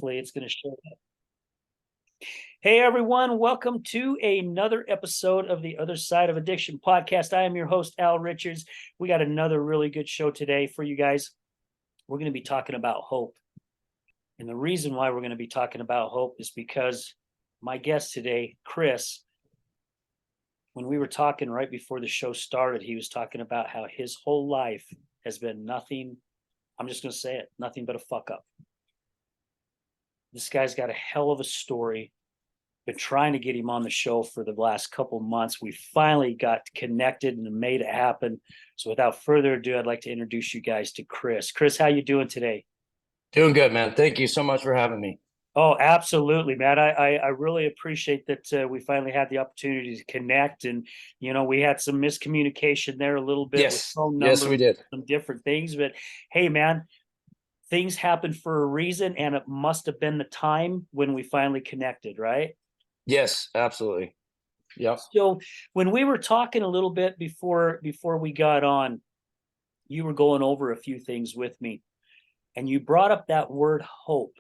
hopefully it's going to show up. Hey everyone, welcome to another episode of the Other Side of Addiction podcast. I am your host, Al Richards. We got another really good show today for you guys. We're going to be talking about hope. And the reason why we're going to be talking about hope is because my guest today, Chris, when we were talking right before the show started, he was talking about how his whole life has been nothing. I'm just going to say it, nothing but a fuck up. This guy's got a hell of a story. Been trying to get him on the show for the last couple months. We finally got connected and made it happen. So without further ado, I'd like to introduce you guys to Chris. Chris, how you doing today? Doing good, man. Thank you so much for having me. Oh, absolutely, man. I really appreciate that we finally had the opportunity to connect. And, you know, we had some miscommunication there a little bit with phone numbers, yes, we did. some different things. But hey, man, things happen for a reason, and it must have been the time when we finally connected, right? Yes, absolutely. Yep. So when we were talking a little bit before we got on, you were going over a few things with me, and you brought up that word hope.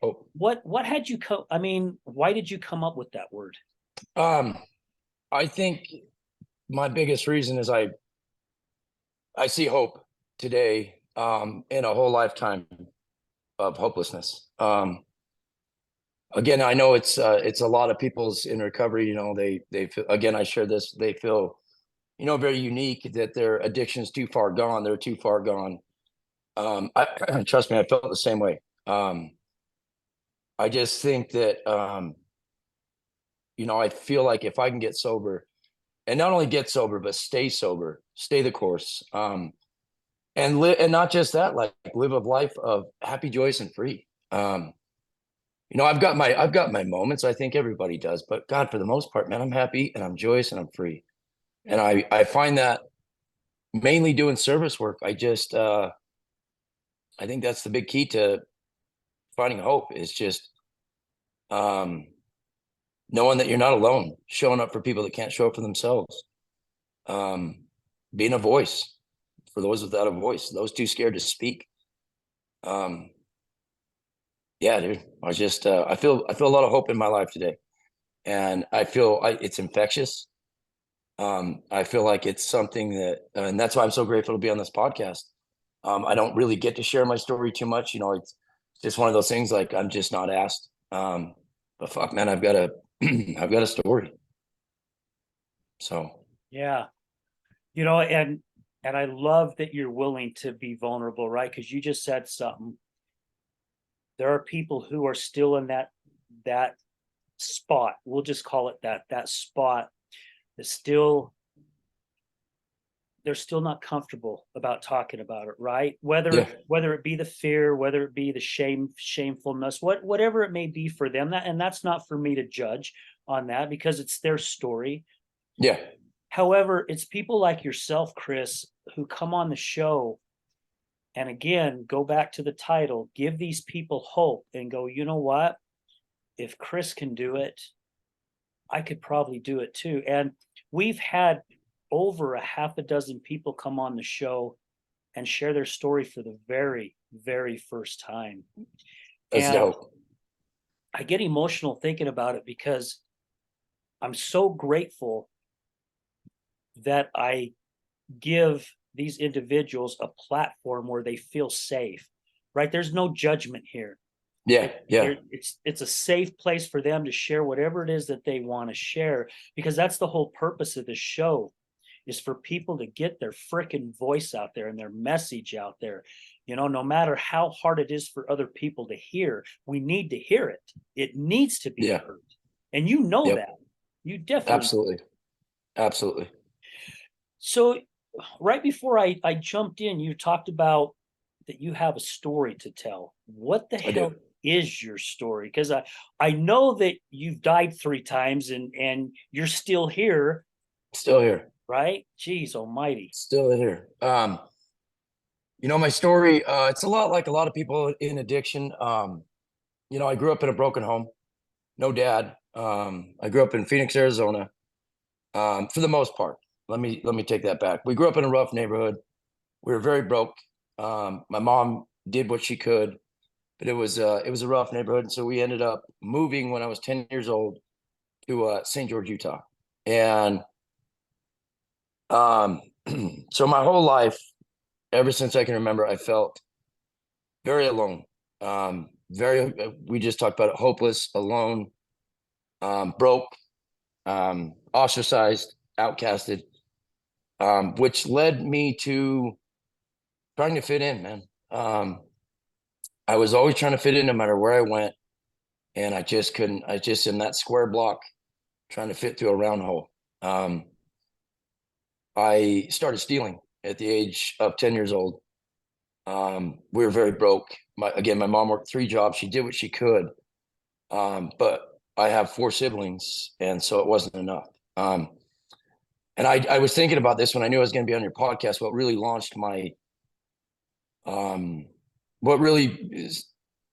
Hope. What had you come? I mean, why did you come up with that word? I think my biggest reason is I see hope today in a whole lifetime of hopelessness. Again, I know it's a lot of people's in recovery. You know, they feel, again, I share this. They feel, you know, very unique that their addiction's too far gone. They're too far gone. I trust me, I felt the same way. I just think that you know, I feel like if I can get sober, and not only get sober, but stay sober, stay the course, and live, and not just that, like live a life of happy, joyous, and free. You know, I've got my moments. I think everybody does, but God, for the most part, man, I'm happy and I'm joyous and I'm free. And I find that mainly doing service work. I think that's the big key to finding hope is just knowing that you're not alone, showing up for people that can't show up for themselves, being a voice for those without a voice, those too scared to speak. Yeah, dude, I just I feel a lot of hope in my life today, and I feel it's infectious. I feel like it's something that, and that's why I'm so grateful to be on this podcast. I don't really get to share my story too much. You know, it's just one of those things. Like I'm just not asked. But fuck, man, I've got a I've got a story. So Yeah, you know, and I love that you're willing to be vulnerable, right? Because you just said something. There are people who are still in that spot. We'll just call it that spot. Is still they're still not comfortable about talking about it, right? yeah, Whether it be the fear, whether it be the shamefulness, whatever it may be for them. And that's not for me to judge on that because it's their story. yeah, However, it's people like yourself, Chris, who come on the show and again go back to the title, give these people hope and go, you know what? If Chris can do it, I could probably do it too. And we've had over a half a dozen people come on the show and share their story for the very, very first time. that's And dope. I get emotional thinking about it because I'm so grateful that I give these individuals a platform where they feel safe, right? There's no judgment here. Yeah, yeah, It's a safe place for them to share whatever it is that they want to share, because that's the whole purpose of the show, is for people to get their freaking voice out there and their message out there. You know, no matter how hard it is for other people to hear, we need to hear it. It needs to be yeah, heard. And you know yep, that. You definitely. absolutely, absolutely. So right before I jumped in, you talked about that you have a story to tell. What the I do. hell is your story? Because I know that you've died 3 times and you're still here, Still here. right? Jeez almighty. Still here. You know, my story, it's a lot like a lot of people in addiction. You know, I grew up in a broken home, no dad. I grew up in Phoenix, Arizona. For the most part. Let me take that back. We grew up in a rough neighborhood. We were very broke. My mom did what she could. but it was a rough neighborhood. And so we ended up moving when I was 10 years old to St. George, Utah. And so my whole life, ever since I can remember, I felt very alone. Very, we just talked about it, hopeless, alone, broke, ostracized, outcasted, which led me to trying to fit in, man. I was always trying to fit in no matter where I went. And I just couldn't, I just in that square block trying to fit through a round hole. I started stealing at the age of 10 years old. We were very broke. My mom worked 3 jobs. She did what she could. But I have 4 siblings, and so it wasn't enough. And I was thinking about this when I knew I was going to be on your podcast. What really launched my, what really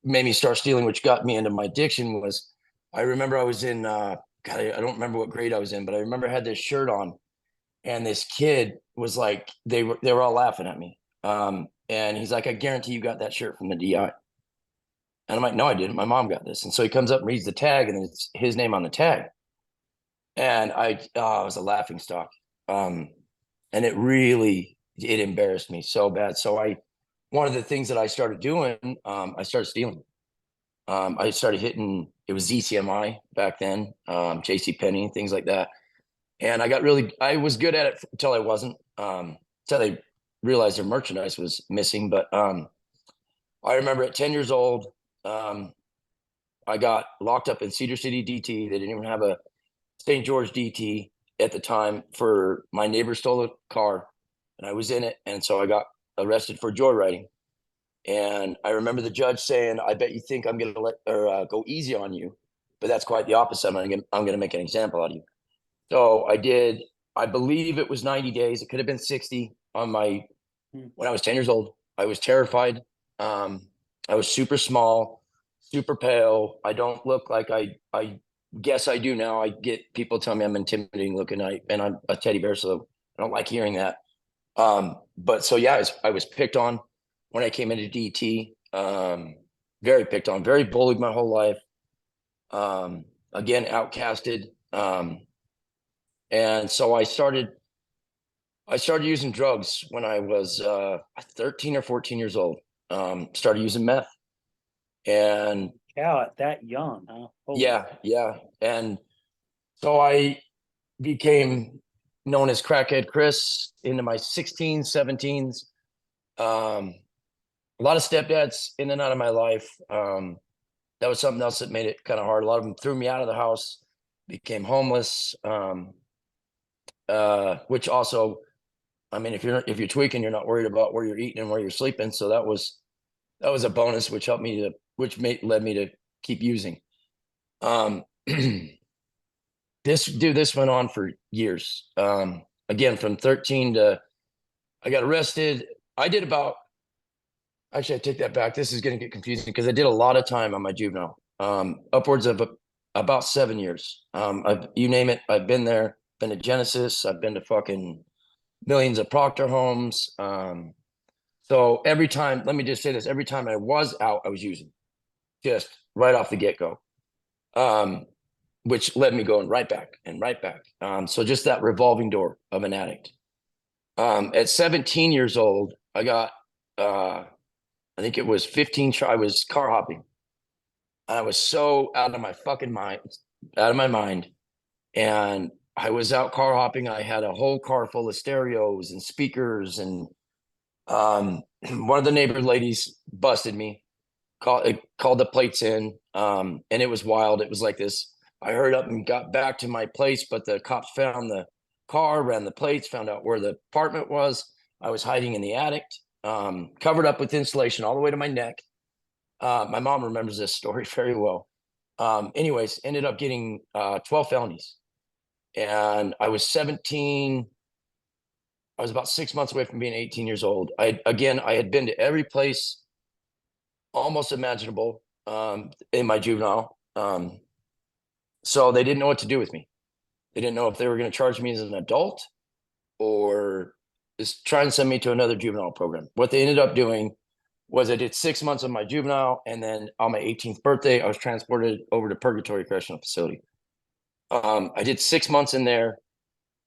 made me start stealing, which got me into my addiction, was I remember I was in, God, I don't remember what grade I was in, but I remember I had this shirt on, and this kid was like, they were all laughing at me. And he's like, I guarantee you got that shirt from the DI. And I'm like, no, I didn't. My mom got this. And so he comes up and reads the tag, and it's his name on the tag. And I was a laughing stock. And it embarrassed me so bad. So one of the things that I started doing, I started stealing. I started hitting, it was ZCMI back then, JC Penney, things like that. And I was good at it until I wasn't, until they realized their merchandise was missing. But I remember at 10 years old, I got locked up in Cedar City, DT. They didn't even have a St. George DT at the time. For my neighbor stole a car, and I was in it. And so I got arrested for joyriding. And I remember the judge saying, I bet you think I'm going to go easy on you, but that's quite the opposite. I'm going to make an example out of you. So I did, I believe it was 90 days. It could have been 60 when I was 10 years old. I was terrified. I was super small, super pale. I don't look like I guess I do now. I get people tell me I'm intimidating looking, and I'm a teddy bear, so I don't like hearing that. But so yeah, I was picked on when I came into DT. Very picked on, very bullied my whole life. Again, outcasted. And so I started using drugs when I was 13 or 14 years old. Started using meth. And Cow, at that young, huh? Holy yeah. And so I became known as Crackhead Chris into my 16s, 17s. A lot of stepdads in and out of my life. That was something else that made it kind of hard. A lot of them threw me out of the house, became homeless. Which also, I mean, if you're tweaking, you're not worried about where you're eating and where you're sleeping. So that was a bonus, which helped me led me to keep using. This went on for years. Again, from 13 to, I got arrested. Actually, I take that back. This is going to get confusing because I did a lot of time on my juvenile, upwards of about 7 years. You name it, I've been there. Been to Genesis. I've been to fucking millions of Proctor homes. So every time, let me just say this: every time I was out, I was using, just right off the get go, which led me going right back and right back. So just that revolving door of an addict. At 17 years old, I got, I think it was 15. I was car hopping. I was so out of my mind, and I was out car hopping. I had a whole car full of stereos and speakers, and one of the neighbor ladies busted me, called the plates in, and it was wild. It was like this. I hurried up and got back to my place, but the cops found the car, ran the plates, found out where the apartment was. I was hiding in the attic, covered up with insulation all the way to my neck. My mom remembers this story very well. Anyways, ended up getting 12 felonies. And I was 17. I was about 6 months away from being 18 years old. I had been to every place almost imaginable in my juvenile. So they didn't know what to do with me. They didn't know if they were going to charge me as an adult or just try and send me to another juvenile program. What they ended up doing was I did 6 months of my juvenile, and then on my 18th birthday, I was transported over to Purgatory Correctional Facility. I did 6 months in there,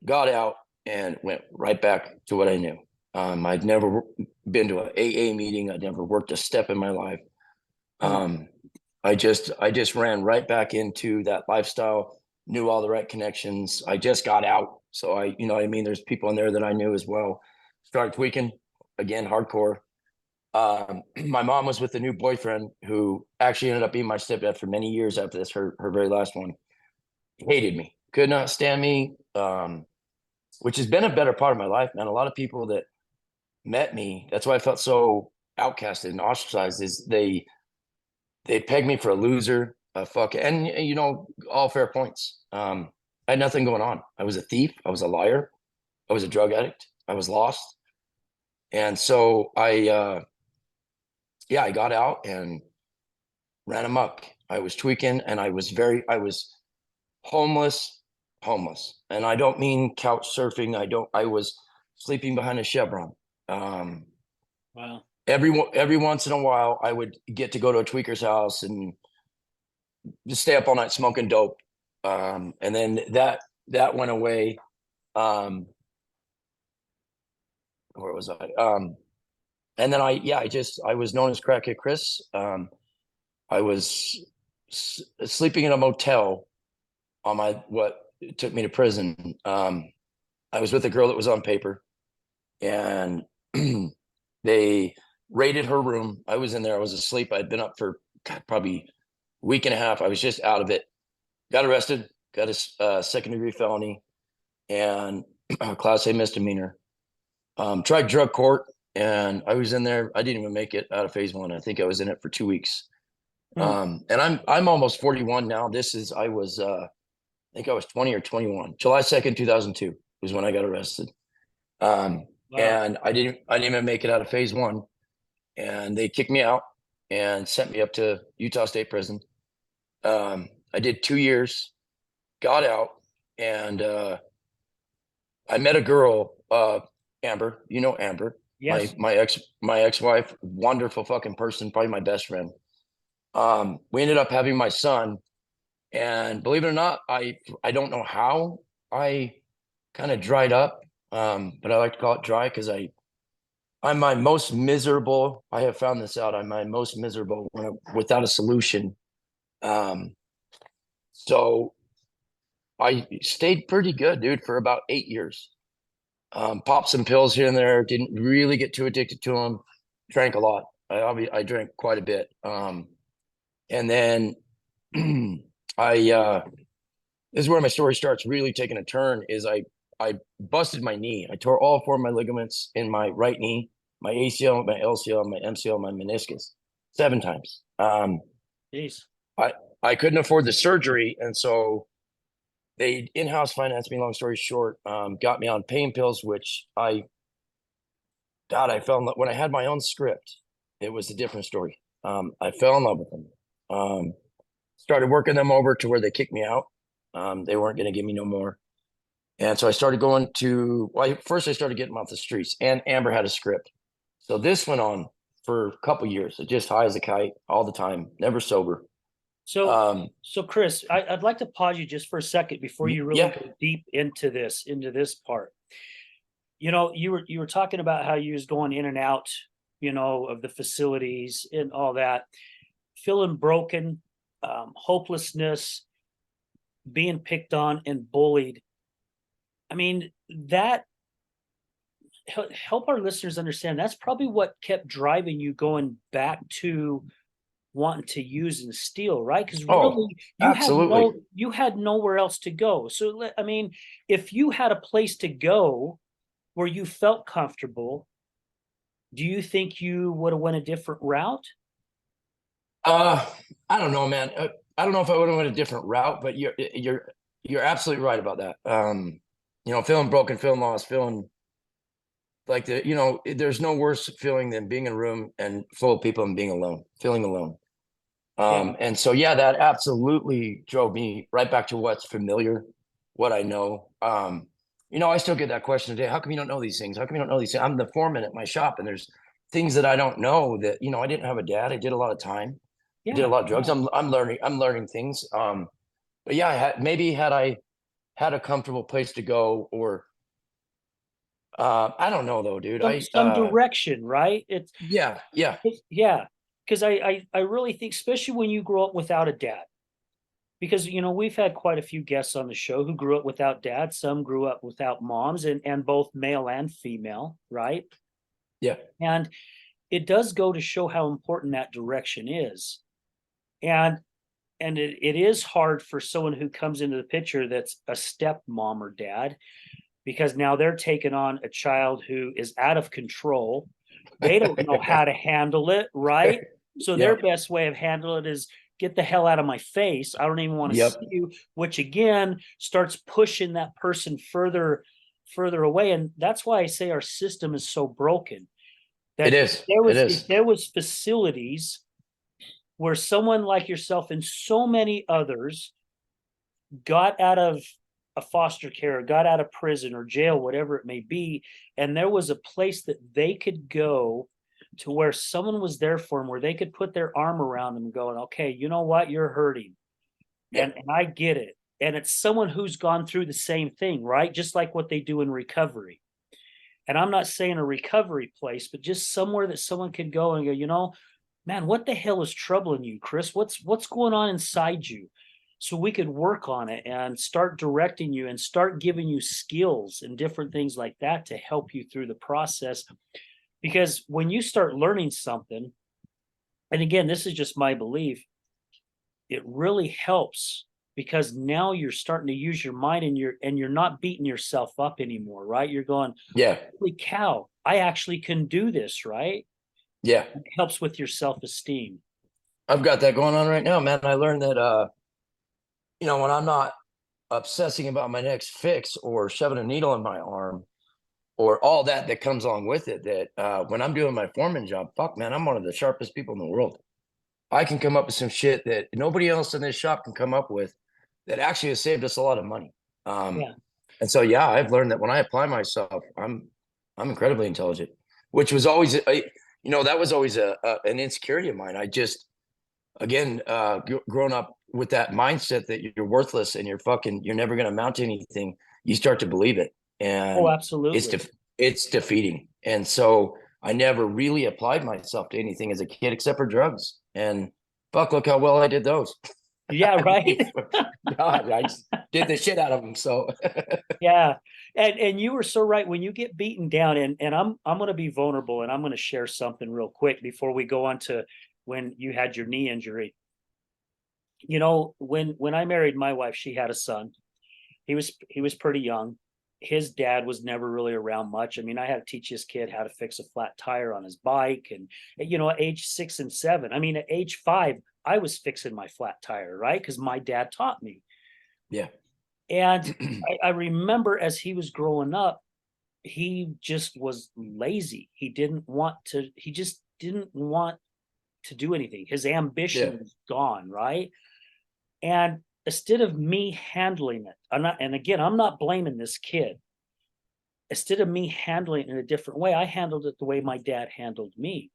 got out, and went right back to what I knew. I'd never been to an AA meeting. I'd never worked a step in my life. I just ran right back into that lifestyle, knew all the right connections. I just got out. So you know what I mean? There's people in there that I knew as well. Started tweaking again, hardcore. My mom was with a new boyfriend who actually ended up being my stepdad for many years after this, her very last one. Hated me, could not stand me, which has been a better part of my life, man. A lot of people that met me, that's why I felt so outcasted and ostracized, is they pegged me for a loser, a fuck, and you know, all fair points. I had nothing going on. I was a thief. I was a liar. I was a drug addict. I was lost. And so I got out and ran amok. I was tweaking, and I was homeless. And I don't mean couch surfing. I was sleeping behind a Chevron. Wow. Every once in a while, I would get to go to a tweaker's house and just stay up all night smoking dope. And then that went away. Where was I? And then I was known as Crackhead Chris. I was sleeping in a motel on what took me to prison. I was with a girl that was on paper, and they raided her room. I was in there. I was asleep. I'd been up for probably a week and a half. I was just out of it. Got arrested. Got a second-degree felony and a Class A misdemeanor. Tried drug court, and I was in there. I didn't even make it out of phase one. I think I was in it for 2 weeks. And I'm almost 41 now. I think I was 20 or 21. July 2nd, 2002 was when I got arrested. Wow. And I didn't even make it out of phase one, and they kicked me out and sent me up to Utah State Prison. I did 2 years, got out, and I met a girl, Amber. You know Amber, yes. my ex-wife, wonderful fucking person, probably my best friend. We ended up having my son, and believe it or not, I don't know how I kind of dried up, but I like to call it dry because I'm my most miserable. I have found this out. I'm my most miserable without a solution. So I stayed pretty good, dude, for about 8 years. Popped some pills here and there. Didn't really get too addicted to them. Drank a lot. I drank quite a bit. And then this is where my story starts really taking a turn. Is I busted my knee. I tore all 4 of my ligaments in my right knee, my ACL, my LCL, my MCL, my meniscus, 7 times. Jeez. I couldn't afford the surgery, and so they in-house financed me. Long story short, got me on pain pills, which I fell in love when I had my own script. It was a different story. I fell in love with them. Started working them over to where they kicked me out. They weren't going to give me no more. And so I started going to, first I started getting them off the streets, and Amber had a script. So this went on for a couple years, just high as a kite all the time, never sober. So Chris, I'd like to pause you just for a second before you really go deep into this part. You know, you were talking about how you was going in and out, you know, of the facilities and all that, feeling broken, hopelessness, being picked on and bullied. I mean, that help our listeners understand that's probably what kept driving you going back to wanting to use and steal, right? Because really, you had nowhere else to go. So, I mean, if you had a place to go where you felt comfortable, do you think you would have went a different route? I don't know, man. I don't know if I would have went a different route, but you're absolutely right about that. You know, feeling broken, feeling lost, feeling like there's no worse feeling than being in a room and full of people and being alone, feeling alone. And so, that absolutely drove me right back to what's familiar, what I know. You know, I still get that question today. How come you don't know these things? How come you don't know these things? I'm the foreman at my shop, and there's things that I don't know that, I didn't have a dad. I did a lot of time. I did a Yeah, lot of drugs. yeah. I'm learning things. But yeah, maybe had I had a comfortable place to go, or I don't know though, dude. Some direction, right? Yeah, yeah, Yeah, because I really think, especially when you grow up without a dad, because we've had quite a few guests on the show who grew up without dads. Some grew up without moms, and both male and female, right? yeah, And it does go to show how important that direction is. And it is hard for someone who comes into the picture that's a stepmom or dad, because now they're taking on a child who is out of control. They don't know how to handle it, right? So their yep, best way of handling it is get the hell out of my face. I don't even want to yep. see you, which again starts pushing that person further away. And that's why I say our system is so broken. It That is. It if is. there was facilities where someone like yourself and so many others got out of a foster care, got out of prison or jail, whatever it may be, and there was a place that they could go to where someone was there for them, where they could put their arm around them and going, okay, you know what, you're hurting, Yep. and I get it. And it's someone who's gone through the same thing, right? Just like what they do in recovery. And I'm not saying a recovery place, but just somewhere that someone could go and go, man, what the hell is troubling you, Chris? What's going on inside you? So we could work on it and start directing you and start giving you skills and different things like that to help you through the process. Because when you start learning something, and again, this is just my belief, it really helps, because now you're starting to use your mind, and you're not beating yourself up anymore, right? You're going, Yeah. holy cow, I actually can do this, right? Yeah. It helps with your self-esteem. I've got that going on right now, man. I learned that when I'm not obsessing about my next fix or shoving a needle in my arm or all that comes along with it, that when I'm doing my foreman job, fuck man, I'm one of the sharpest people in the world. I can come up with some shit that nobody else in this shop can come up with that actually has saved us a lot of money. Um, Yeah. and so yeah, I've learned that when I apply myself, I'm incredibly intelligent, which was always that was always an insecurity of mine. I just again grown up with that mindset that you're worthless and you're never going to amount to anything. You start to believe it, Oh, and it's absolutely. it's defeating. And so I never really applied myself to anything as a kid except for drugs. And fuck, look how well I did those. Yeah, I mean, right. God, I just did the shit out of them. So Yeah. And you were so right. When you get beaten down, and I'm going to be vulnerable, and I'm going to share something real quick before we go on to when you had your knee injury. When I married my wife, she had a son. He was pretty young. His dad was never really around much. I mean, I had to teach this kid how to fix a flat tire on his bike, and at age 6 and 7. I mean, at age 5, I was fixing my flat tire, right? Because my dad taught me. yeah, And I remember as he was growing up, he just was lazy. He just didn't want to do anything. His yeah, ambition was gone, right? And instead of me handling it, and again, I'm not blaming this kid. Instead of me handling it in a different way, I handled it the way my dad handled me.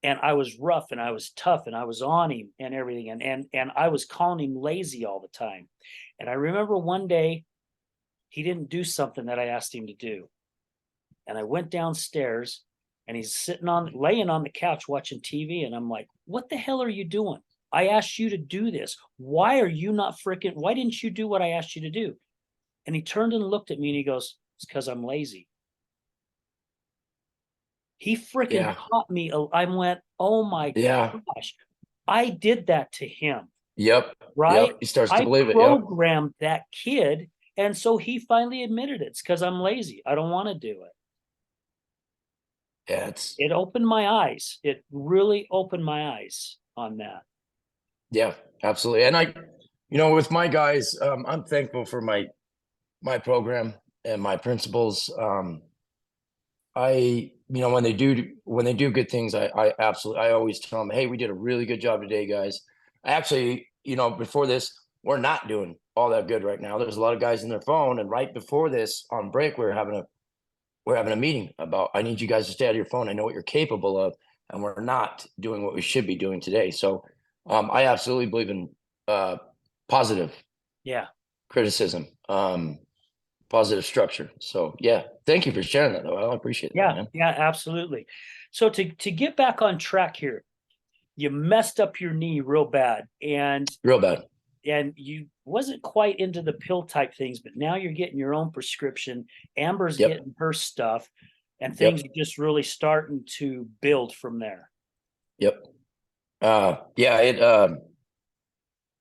And I was rough and I was tough and I was on him and everything. And I was calling him lazy all the time. And I remember one day he didn't do something that I asked him to do. And I went downstairs, and he's laying on the couch watching TV. And I'm like, what the hell are you doing? I asked you to do this. Why are you not why didn't you do what I asked you to do? And he turned and looked at me and he goes, it's because I'm lazy. He freaking yeah, taught me. I went, oh my yeah. gosh, I did that to him, Yep, right? yep. He starts to I believe it. Yep. programmed that kid. And so he finally admitted it's because I'm lazy. I don't want to do it. Yeah, it's It opened my eyes. It really opened my eyes on that. yeah, absolutely. And with my guys, I'm thankful for my program and my principals. When they do good things, I always tell them, hey, we did a really good job today, guys. Actually, before this, we're not doing all that good right now. There's a lot of guys in their phone, and right before this on break, we were having we're having a meeting about, I need you guys to stay out of your phone. I know what you're capable of, and we're not doing what we should be doing today. So I absolutely believe in positive Yeah. criticism, positive structure. So yeah, thank you for sharing that though. I appreciate that, Yeah. man. Yeah, absolutely. So to get back on track here, you messed up your knee real bad, Real bad. and you wasn't quite into the pill type things, but now you're getting your own prescription. Amber's Yep. getting her stuff, and things Yep. are just really starting to build from there. Yep. Yeah, it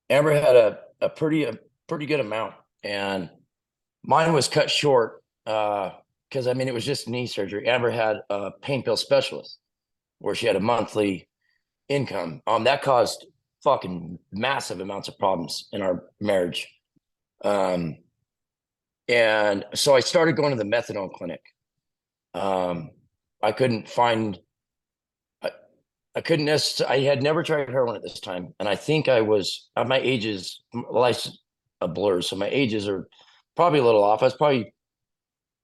Amber had a pretty good amount, and mine was cut short because I mean it was just knee surgery. Amber had a pain pill specialist where she had a monthly income. That caused fucking massive amounts of problems in our marriage. Um, and so I started going to the methadone clinic. Um, I couldn't find I couldn't necessarily, I had never tried heroin at this time. And I think I was, my age is, life's a blur. So my ages are probably a little off. I was probably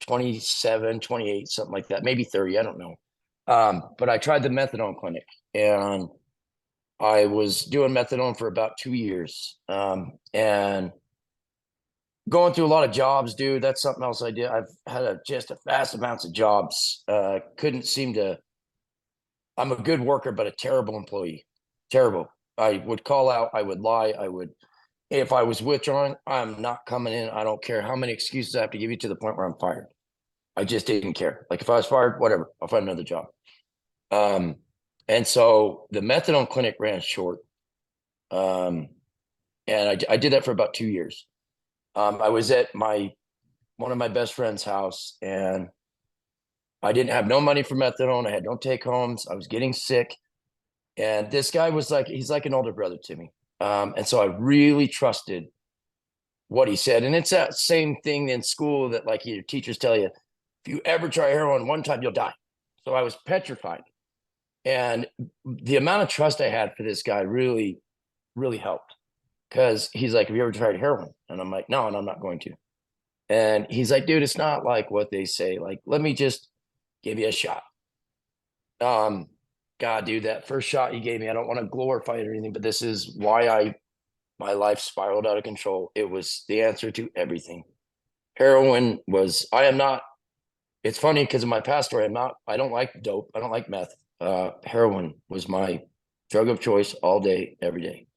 27, 28, something like that, maybe 30. I don't know. But I tried the methadone clinic, and I was doing methadone for about 2 years. And going through a lot of jobs, dude, that's something else I did. I've had just a vast amounts of jobs. Couldn't seem to, I'm a good worker, but a terrible employee. Terrible. I would call out. I would lie. If I was withdrawing, I'm not coming in. I don't care how many excuses I have to give you to the point where I'm fired. I just didn't care. Like if I was fired, whatever, I'll find another job. Um, and so the methadone clinic ran short. And I did that for about 2 years. I was at one of my best friend's house, and I didn't have no money for methadone. I had no take homes. I was getting sick. And this guy was like, he's like an older brother to me. And so I really trusted what he said. And it's that same thing in school that like your teachers tell you, if you ever try heroin one time, you'll die. So I was petrified. And the amount of trust I had for this guy really, really helped, because he's like, have you ever tried heroin? And I'm like, no, and I'm not going to. And he's like, dude, it's not like what they say. Like, let me just give you a shot. Um, God, dude, that first shot he gave me, I don't want to glorify it or anything, but this is why my life spiraled out of control. It was the answer to everything. Heroin was, I am not, it's funny because of my past story, I don't like dope. I don't like meth. Heroin was my drug of choice all day, every day.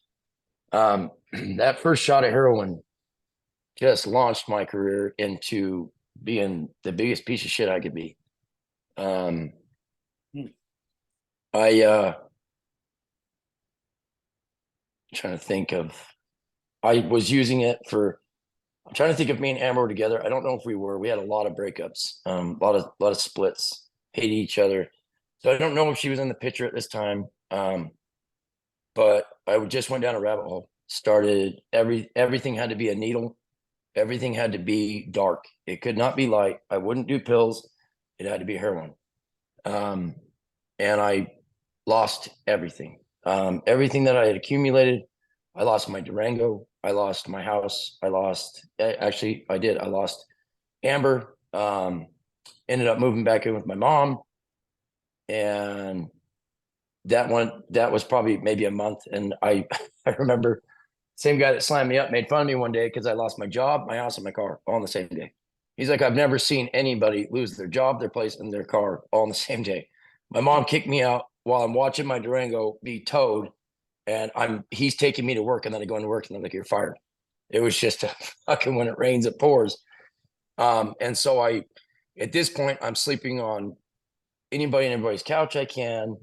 That first shot of heroin just launched my career into being the biggest piece of shit I could be. Hmm. I trying to think of, I was using it for, I'm trying to think if me and Amber were together. I don't know if we were. We had a lot of breakups, a lot of splits, hated each other. So I don't know if she was in the picture at this time. But I just went down a rabbit hole. Started everything had to be a needle. Everything had to be dark. It could not be light. I wouldn't do pills. It had to be heroin. And I lost everything. Everything that I had accumulated. I lost my Durango. I lost my house. Actually, I did. I lost Amber. Ended up moving back in with my mom. And that was probably maybe a month. And I remember same guy that slammed me up made fun of me one day because I lost my job, my house, and my car all on the same day. He's like, I've never seen anybody lose their job, their place, and their car all on the same day. My mom kicked me out while I'm watching my Durango be towed, and he's taking me to work, and then I go into work, and I'm like, you're fired. It was just a fucking, when it rains, it pours. And so at this point, I'm sleeping on anybody and everybody's couch I can.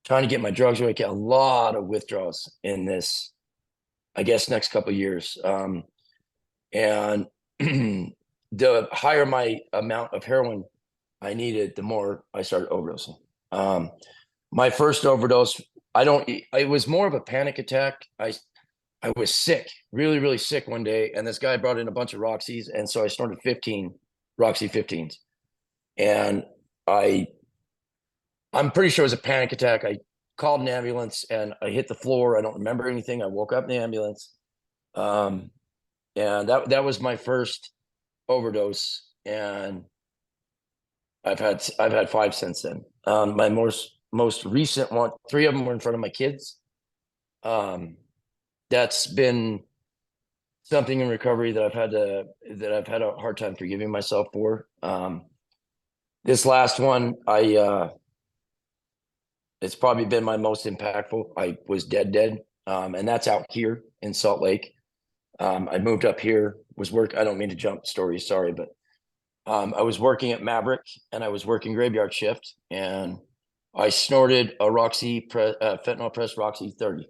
Trying to get my drugs away. Get a lot of withdrawals in this, I guess, next couple of years. And the higher my amount of heroin I needed, the more I started overdosing. My first overdose, it was more of a panic attack. I was sick, really, really sick one day. And this guy brought in a bunch of Roxys. And so I snorted 15 Roxy 15s. And I'm pretty sure it was a panic attack. I called an ambulance and I hit the floor. I don't remember anything. I woke up in the ambulance. And that was my first overdose. And I've had five since then. My most recent one, three of them were in front of my kids. Um, that's been something in recovery that I've had a hard time forgiving myself for. This last one, it's probably been my most impactful. I was dead, and that's out here in Salt Lake. I moved up here, I don't mean to jump stories, sorry, but I was working at Maverick and I was working graveyard shift, and I snorted a fentanyl pressed Roxy 30.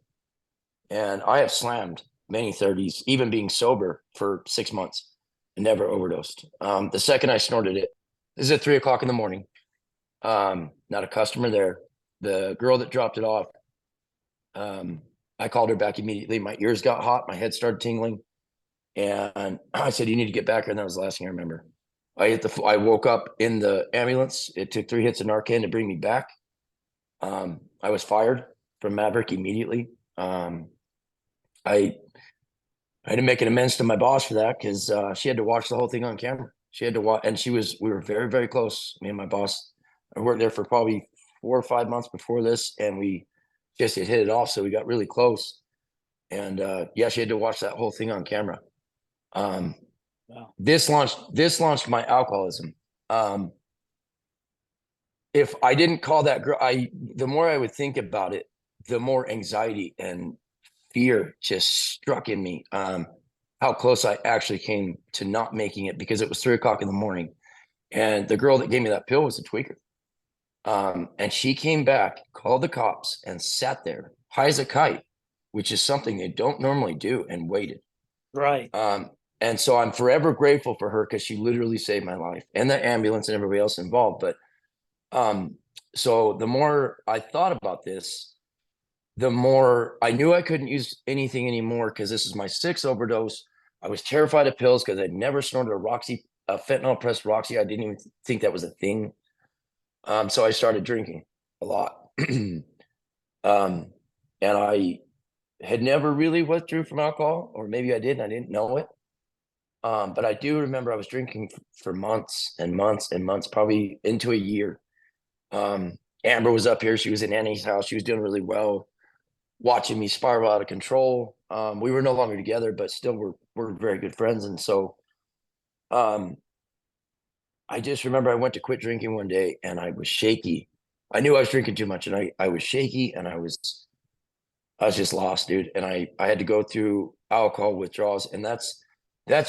And I have slammed many 30s, even being sober for 6 months and never overdosed. The second I snorted it, this is at 3 o'clock in the morning. Not a customer there. The girl that dropped it off, I called her back immediately. My ears got hot. My head started tingling. And I said, "You need to get back here." And that was the last thing I remember. I woke up in the ambulance. It took 3 hits of Narcan to bring me back. I was fired from Maverick immediately. I had to make an amends to my boss for that because she had to watch the whole thing on camera. She had to watch, and we were very, very close. Me and my boss. I worked there for probably 4 or 5 months before this, and we just had hit it off. So we got really close. And yeah, she had to watch that whole thing on camera. Wow. This launched my alcoholism. If I didn't call that girl, the more I would think about it, the more anxiety and fear just struck in me. How close I actually came to not making it because it was 3 o'clock in the morning. And the girl that gave me that pill was a tweaker. And she came back, called the cops, and sat there high as a kite, which is something they don't normally do, and waited. Right. And so I'm forever grateful for her because she literally saved my life and the ambulance and everybody else involved. But so the more I thought about this, the more I knew I couldn't use anything anymore because this is my sixth overdose. I was terrified of pills because I'd never snorted a fentanyl pressed Roxy. I didn't even think that was a thing. So I started drinking a lot. And I had never really withdrew from alcohol, or maybe I did and I didn't know it. But I do remember I was drinking for months and months and months, probably into a year. Amber was up here. She was in Annie's house. She was doing really well, watching me spiral out of control. We were no longer together, but still we're very good friends. And so I just remember I went to quit drinking one day and I was shaky. I knew I was drinking too much, and I was shaky, and I was just lost, dude. And I had to go through alcohol withdrawals, and that's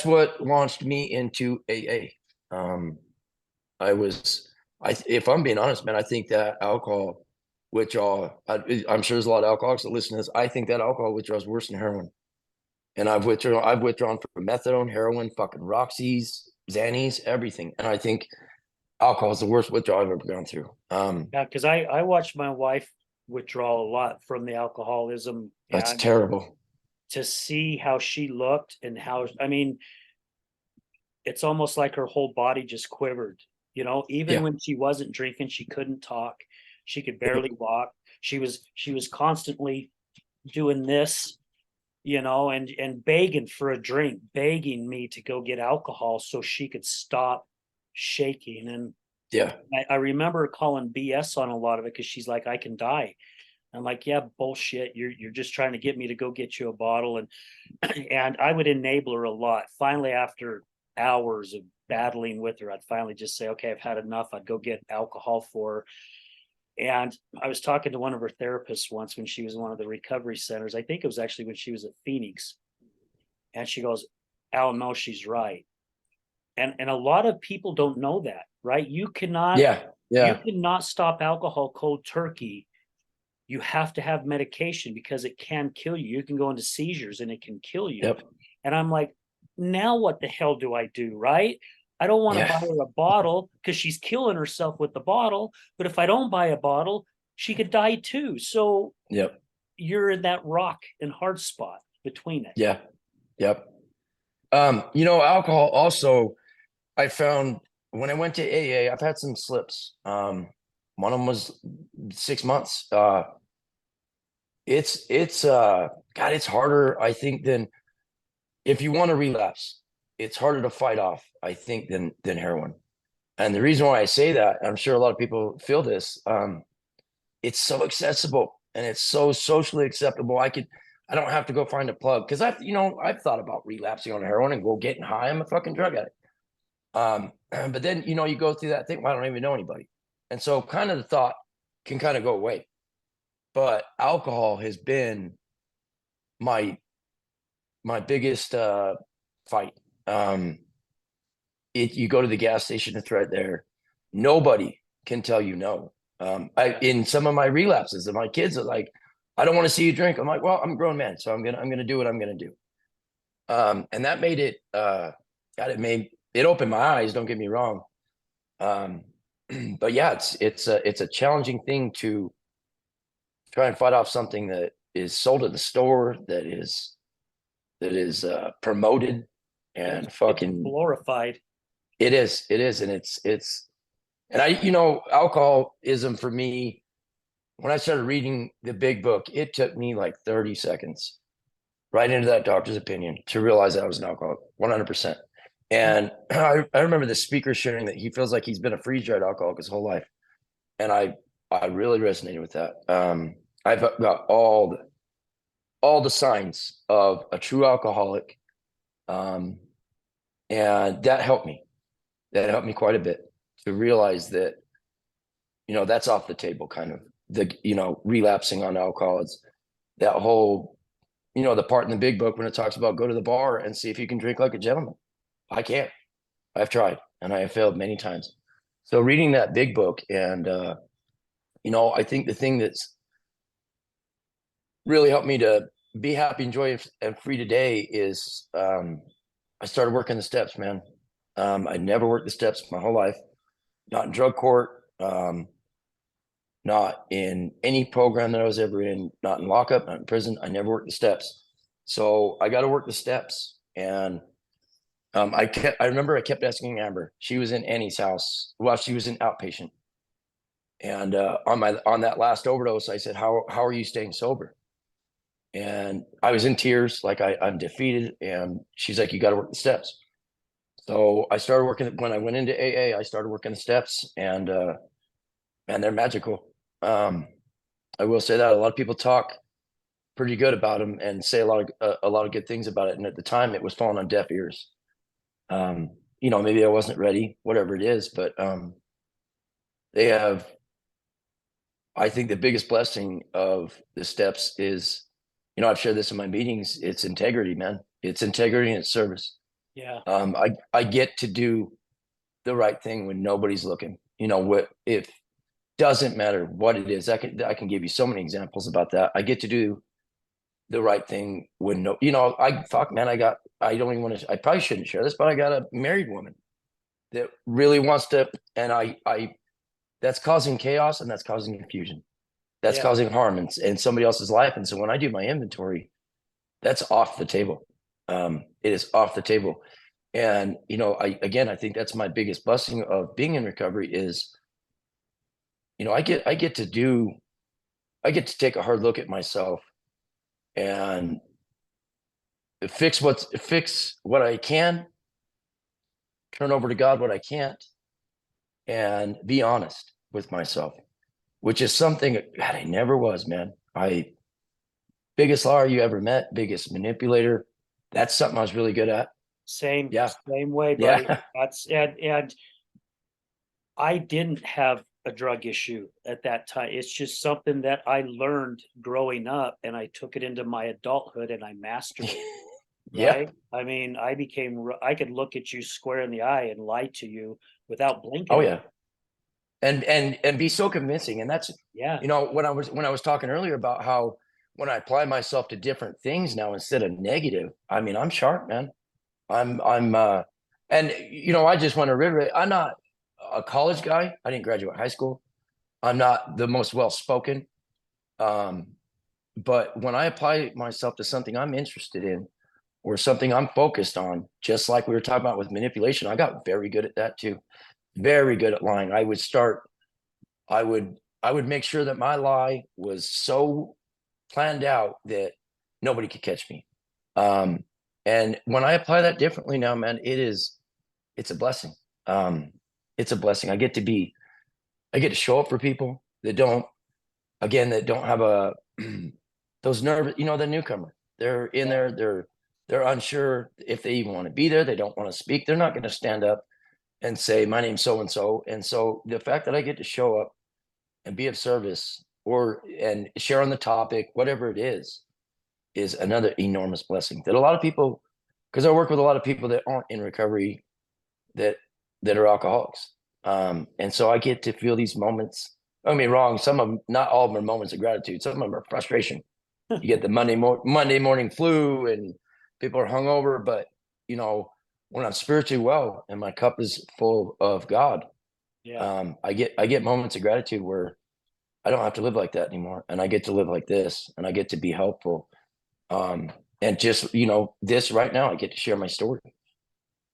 what launched me into AA. If I'm being honest, man, I think that alcohol withdrawal, I'm sure there's a lot of alcoholics that listen to this. I think that alcohol withdrawal is worse than heroin. And I've withdrawn from methadone, heroin, fucking Roxy's, Xannies, everything. And I think alcohol is the worst withdrawal I've ever gone through. Yeah, because I watched my wife withdraw a lot from the alcoholism, That's and terrible. to see how she looked and how, I mean, it's almost like her whole body just quivered. Even Yeah. when she wasn't drinking, she couldn't talk. She could barely Yep. walk. She was constantly doing this, and begging for a drink, begging me to go get alcohol so she could stop shaking. And Yeah. I remember calling BS on a lot of it because she's like, "I can die." I'm like, "Yeah, bullshit. You're just trying to get me to go get you a bottle." And and I would enable her a lot. Finally, after hours of battling with her, I'd finally just say, "Okay, I've had enough." I'd go get alcohol for her. And I was talking to one of her therapists once when she was in one of the recovery centers. I think it was actually when she was at Phoenix. And she goes, "Al, no, she's right." And a lot of people don't know that, right? You cannot Yeah. you Yeah. cannot stop alcohol cold turkey. You have to have medication because it can kill you. You can go into seizures and it can kill you. Yep. And I'm like, now what the hell do I do? Right? I don't want to Yeah. buy her a bottle because she's killing herself with the bottle. But if I don't buy a bottle, she could die too. So Yep. you're in that rock and hard spot between it. Yeah. Yep. Alcohol also, I found when I went to AA, I've had some slips. One of them was 6 months. God, it's harder, I think, than if you want to relapse, it's harder to fight off, I think, than heroin. And the reason why I say that, I'm sure a lot of people feel this, it's so accessible and it's so socially acceptable. I don't have to go find a plug because I've thought about relapsing on heroin and go getting high. I'm a fucking drug addict. But then, you go through that thing. Well, I don't even know anybody. And so kind of the thought can kind of go away. But alcohol has been my biggest fight. You go to the gas station, it's right there. Nobody can tell you no. In some of my relapses, and my kids are like, I don't want to see you drink. I'm like, well, I'm a grown man, so I'm gonna do what I'm gonna do. And that made it it opened my eyes, don't get me wrong. But yeah, it's a challenging thing to try and fight off something that is sold at the store, that is promoted and It's fucking glorified. it is, and it's and alcoholism for me, when I started reading the big book, it took me like 30 seconds right into that doctor's opinion to realize that I was an alcoholic, 100%. And I remember the speaker sharing that he feels like he's been a freeze-dried alcoholic his whole life. And I really resonated with that. I've got all the signs of a true alcoholic. And that helped me. That helped me quite a bit to realize that, that's off the table, kind of relapsing on alcohol. It's that whole, the part in the big book when it talks about go to the bar and see if you can drink like a gentleman. I can't. I've tried and I have failed many times. So reading that big book and, I think the thing that's really helped me to be happy and joyous and free today is I started working the steps, man. I never worked the steps my whole life, not in drug court, not in any program that I was ever in, not in lockup, not in prison. I never worked the steps. So I got to work the steps. And I remember I kept asking Amber, she was in Annie's house while she was in outpatient. And on that last overdose, I said, how are you staying sober? And I was in tears, like I'm defeated. And she's like, you got to work the steps. So I started working when I went into AA. I started working the steps, and they're magical. I will say that a lot of people talk pretty good about them and say a lot of good things about it. And at the time, it was falling on deaf ears. Maybe I wasn't ready, whatever it is, but they have. I think the biggest blessing of the steps is, I've shared this in my meetings. It's integrity, man. It's integrity and it's service. Yeah. I get to do the right thing when nobody's looking. What if doesn't matter what it is. I can give you so many examples about that. I get to do the right thing when I don't even want to. I probably shouldn't share this, but I got a married woman that really wants to, and I that's causing chaos and that's causing confusion. That's causing harm in somebody else's life. And so when I do my inventory, that's off the table. It is off the table. And, I think that's my biggest blessing of being in recovery is, I get to take a hard look at myself and fix what I can, turn over to God what I can't, and be honest with myself, which is something God, I never was, man. Biggest liar you ever met, biggest manipulator. That's something I was really good at. Same Yeah. way, buddy. Yeah. That's and I didn't have a drug issue at that time. It's just something that I learned growing up and I took it into my adulthood and I mastered it. Yeah. Right. I mean, I could look at you square in the eye and lie to you without Oh blinking. yeah. And be so convincing. And that's, Yeah. when I was talking earlier about how when I apply myself to different things now instead of negative, I mean, I'm sharp, man. I'm and I just want to reiterate, I'm not a college guy. I didn't graduate high school. I'm not the most well spoken. But when I apply myself to something I'm interested in or something I'm focused on, just like we were talking about with manipulation, I got very good at that too. Very good at lying. I would make sure that my lie was so planned out that nobody could catch me. And when I apply that differently now, man, it's a blessing. it's a blessing. I get to show up for people that don't, again, that don't have a those nervous, the newcomer. They're in Yeah. there, they're unsure if they even want to be there. They don't want to speak. They're not going to stand up and say, my name's so and so. And so the fact that I get to show up and be of service and share on the topic, whatever it is another enormous blessing that a lot of people, because I work with a lot of people that aren't in recovery, that are alcoholics. And so I get to feel these moments. Don't get me wrong, some of them, not all of them are moments of gratitude. Some of them are frustration. You get the Monday morning flu and people are hungover, but when I'm spiritually well and my cup is full of God, Yeah. I get moments of gratitude where I don't have to live like that anymore, and I get to live like this, and I get to be helpful. And just this right now, I get to share my story.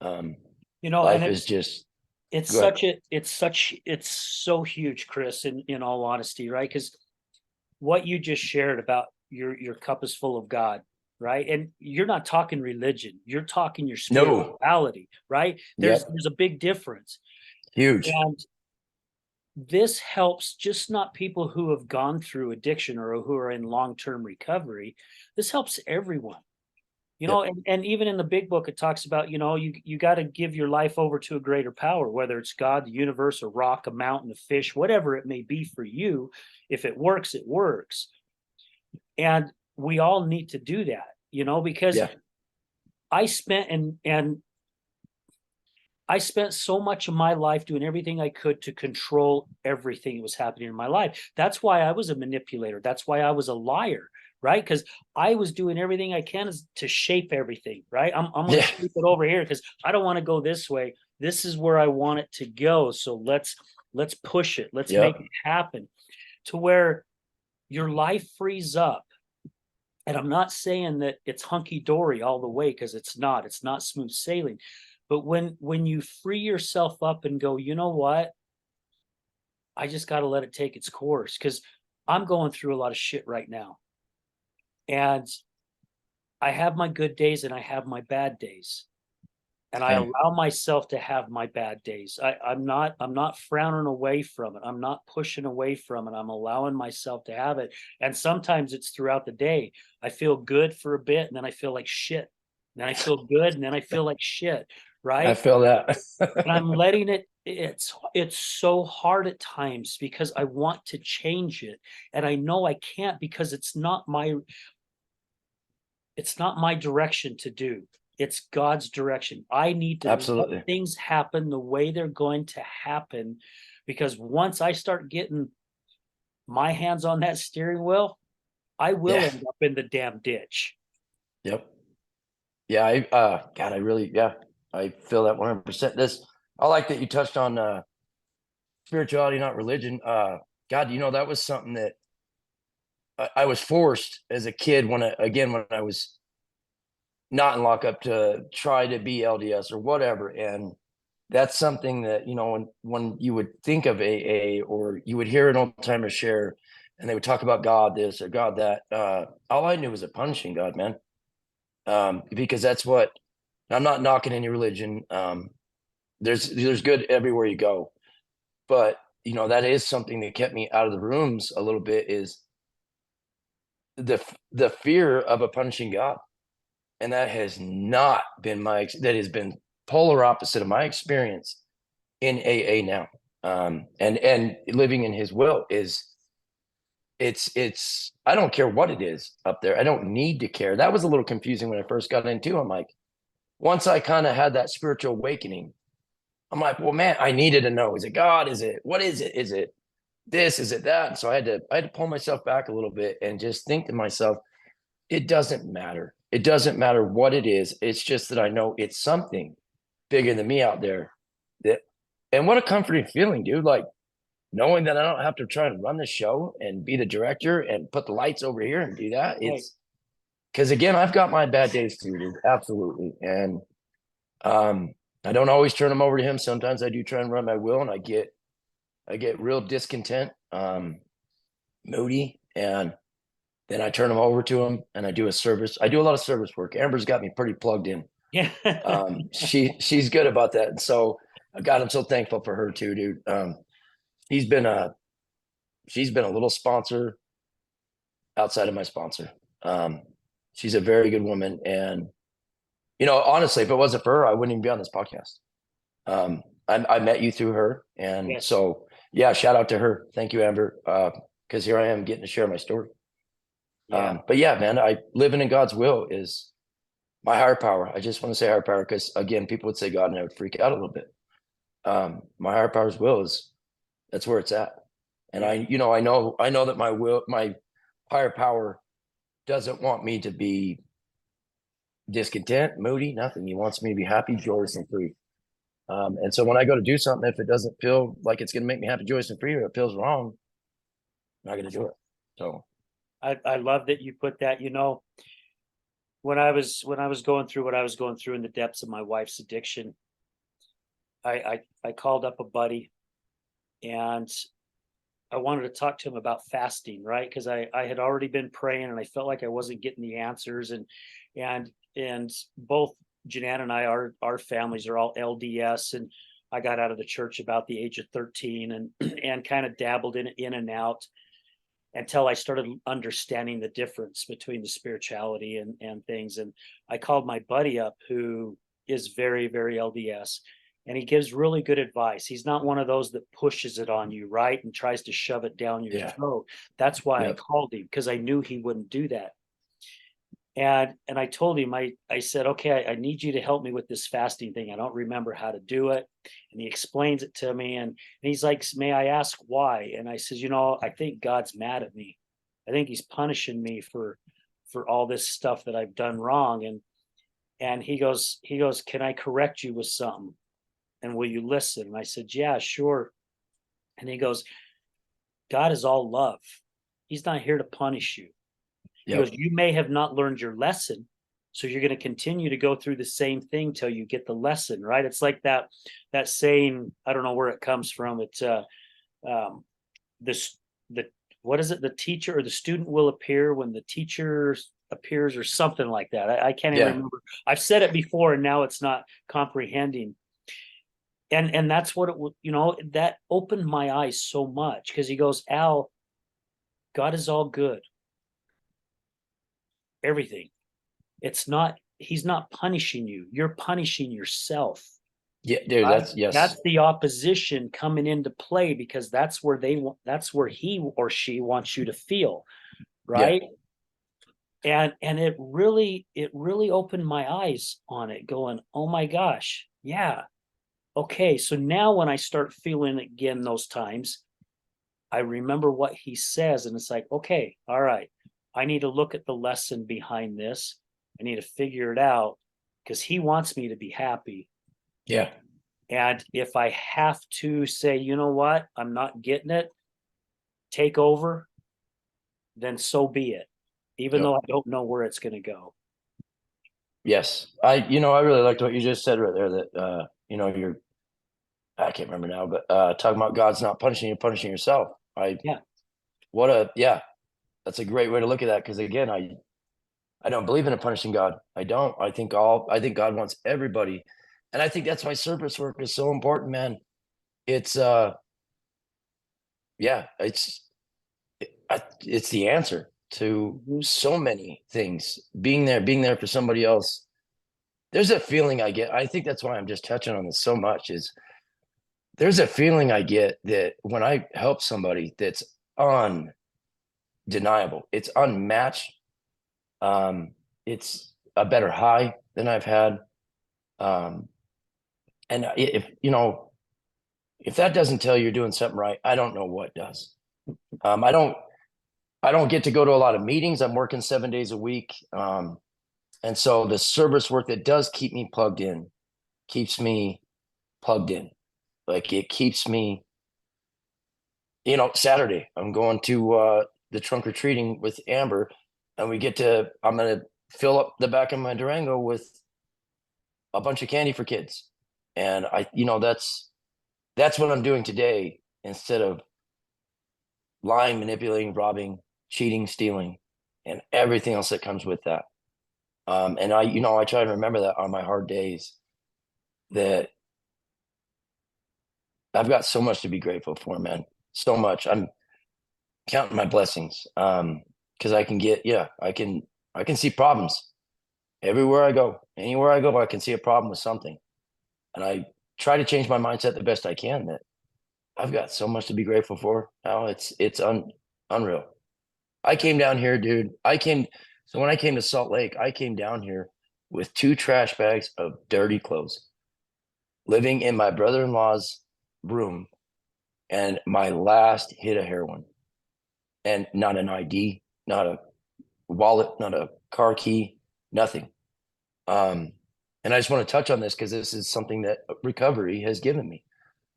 Um, And Life is just it's good. it's so huge, Chris, in all honesty, right? Because what you just shared about your cup is full of God, right? And you're not talking religion, you're talking your No, spirituality, right? yep, There's a big difference. huge. And this helps just not people who have gone through addiction or who are in long-term recovery. This helps everyone. Yep, And even in the big book, it talks about, you got to give your life over to a greater power, whether it's God, the universe, a rock, a mountain, a fish, whatever it may be for you. If it works, it works. And we all need to do that, because yeah, I spent and I spent so much of my life doing everything I could to control everything that was happening in my life. That's why I was a manipulator. That's why I was a liar, right? Because I was doing everything I can to shape everything, right? I'm going to yeah, shape it over here because I don't want to go this way. This is where I want it to go. So let's push it. Let's make yep, it happen to where your life frees up. And I'm not saying that it's hunky dory all the way, because it's not. It's not smooth sailing. But when you free yourself up and go, you know what? I just got to let it take its course, because I'm going through a lot of shit right now. And I have my good days and I have my bad days. And I same. allow myself to have my bad days. I'm not frowning away from it. I'm not pushing away from it. I'm allowing myself to have it. And sometimes it's throughout the day. I feel good for a bit and then I feel like shit. And then I feel good and then I feel like shit. I Right. feel that. And I'm letting it's so hard at times because I want to change it. And I know I can't, because it's not my direction to do. It's God's direction. I need to let Absolutely. things happen the way they're going to happen, because once I start getting my hands on that steering wheel, I will Yeah. end up in the damn ditch. Yep. Yeah. God, I really, yeah, I feel that 100%. I like that you touched on spirituality, not religion. God, that was something that I was forced as a kid when I was not in lockup to try to be LDS or whatever. And that's something that, when you would think of AA, or you would hear an old timer share and they would talk about God this or God that, all I knew was a punishing God, man. Because that's what, I'm not knocking any religion. There's good everywhere you go. But, that is something that kept me out of the rooms a little bit, is the fear of a punishing God. And that has not been that has been polar opposite of my experience in AA now. And living in his will it's I don't care what it is up there. I don't need to care. That was a little confusing when I first got into. I'm like, once I kind of had that spiritual awakening, I'm like, well, man, I needed to know. Is it God? Is it what is it? Is it this? Is it that? And so I had to pull myself back a little bit and just think to myself, it doesn't matter. It doesn't matter what it is. It's just that I know it's something bigger than me out there. That and what a comforting feeling, dude. Like, knowing that I don't have to try and run the show and be the director and put the lights over here and do that. Right. It's because, again, I've got my bad days too, dude. Absolutely. And I don't always turn them over to him. Sometimes I do try and run my will, and I get real discontent, moody, and then I turn them over to him and I do a service. I do a lot of service work. Amber's got me pretty plugged in. Yeah. She's good about that. And so God, I'm so thankful for her too, dude. He's been a she's been a little sponsor outside of my sponsor. Um, she's a very good woman, and honestly, if it wasn't for her, I wouldn't even be on this podcast. I met you through her, and Yes. so yeah, shout out to her. Thank you, Amber, because here I am getting to share my story. Yeah. But yeah, man, I living in God's will is my higher power. I just want to say higher power because again, people would say God, and I would freak out a little bit. My higher power's will is that's where it's at, and Yeah. I know that my higher power doesn't want me to be discontent, moody, nothing. He wants me to be happy, joyous, and free. And so when I go to do something, if it doesn't feel like it's going to make me happy, joyous, and free, or it feels wrong, I'm not going to do it. So I love that you put that, when I was going through what I was going through in the depths of my wife's addiction, I called up a buddy and I wanted to talk to him about fasting, right? Because I had already been praying and I felt like I wasn't getting the answers. And both Janan and I, our families are all LDS, and I got out of the church about the age of 13 and and kind of dabbled in and out until I started understanding the difference between the spirituality and things. And I called my buddy up who is very, very LDS, and he gives really good advice. He's not one of those that pushes it on you, right? And tries to shove it down your yeah, throat. That's why I yep, called him, because I knew he wouldn't do that. And I told him, I said, okay, I need you to help me with this fasting thing. I don't remember how to do it. And he explains it to me. And he's like, may I ask why? And I says, I think God's mad at me. I think he's punishing me for all this stuff that I've done wrong. And he goes, can I correct you with something? And will you listen? And I said, yeah, sure. And he goes, God is all love. He's not here to punish you. He goes, yep, you may have not learned your lesson. So you're going to continue to go through the same thing till you get the lesson, right? It's like that saying, I don't know where it comes from. It's this the what is it? The teacher or the student will appear when the teacher appears, or something like that. I can't even yeah, remember. I've said it before and now it's not comprehending. And that's what it would, that opened my eyes so much, because he goes, Al, God is all good, everything. He's not punishing you. You're punishing yourself. yeah, dude. Right? That's yes, That's the opposition coming into play, because that's where he or she wants you to feel, yeah, right? And it really opened my eyes on it, going, oh my gosh, yeah. Okay, so now when I start feeling again those times, I remember what he says, and it's like, okay, all right, I need to look at the lesson behind this. I need to figure it out, because he wants me to be happy. yeah, And if I have to say, you know what, I'm not getting it, take over, then so be it, even yep, though I don't know where it's going to go. yes. I really liked what you just said right there. That you're I can't remember now, but talking about God's not punishing you, punishing yourself. Yeah. Yeah, that's a great way to look at that. Because again, I don't believe in a punishing God. I don't. I think God wants everybody. And I think that's why service work is so important, man. It's yeah, it's the answer to Mhm. so many things. Being there for somebody else. There's a feeling I get. I think that's why I'm just touching on this so much is there's a feeling I get that when I help somebody that's undeniable. It's unmatched. It's a better high than I've had. Um, and if that doesn't tell you you're doing something right, I don't know what does. Um, I don't I don't get to go to a lot of meetings. I'm working 7 days a week. And so the service work that does keep me plugged in keeps me plugged in. Like it keeps me, Saturday, I'm going to the trunk or treating with Amber, and I'm going to fill up the back of my Durango with a bunch of candy for kids. And that's what I'm doing today instead of lying, manipulating, robbing, cheating, stealing, and everything else that comes with that. And I try to remember that on my hard days that I've got so much to be grateful for, man. So much. I'm counting my blessings. Because I can get, yeah, I can see problems everywhere I go. Anywhere I go, I can see a problem with something. And I try to change my mindset the best I can that I've got so much to be grateful for. Now unreal. I came down here, dude. So when I came to Salt Lake, I came down here with 2 trash bags of dirty clothes, living in my brother-in-law's room, and my last hit of heroin, and not an ID, not a wallet, not a car key, nothing. And I just want to touch on this because this is something that recovery has given me.